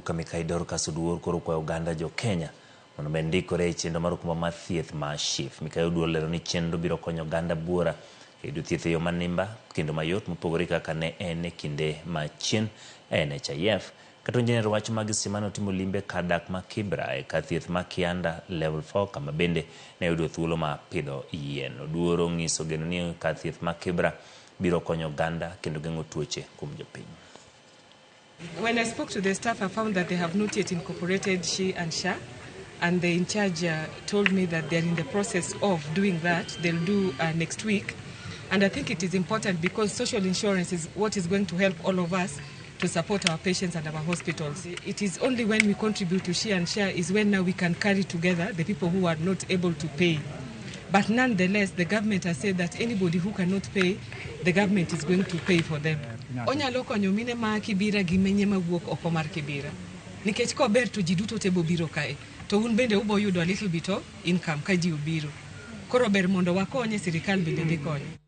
Duka Mikai Dorcas Oduor koro kwa Uganda Jokenya mondo mendikore chenro mar okumba mar thieth ma SHIF. Mikai Oduor lero ni chenro biro konyo Uganda buora e yudo thieth yo manimba kendo mayot mopogore kaka ne en e kinde machien SHIF. Aton Jener wach mag simano timo limbe kadak ma Kibra e ka thieth ma Kianda level 4 kama bende ne yudo thuolo ma pidho yien. Oduor onyiso geno ni ka thieth ma Kibra biro konyo Uganda kendo geng'o tuoche kuom jopiny. When I spoke to the staff, I found that they have not yet incorporated SHI and SHA, and the in charge told me that they're in the process of doing that. They'll do next week. And I think it is important because social insurance is what is going to help all of us to support our patients and our hospitals. It is only when we contribute to SHI and SHA is when now we can carry together the people who are not able to pay. But nonetheless, the government has said that anybody who cannot pay, the government is going to pay for them. Onyalo konyo mine ma Kibira gi menye mawuok oko mar Kibira. Nikech ko ber to ji duto tebo biro kae. To un bende ubo yudo a little bit of income ka ji ubiro. Koro ber mondo wakonye, sirikal bende dhi konyo.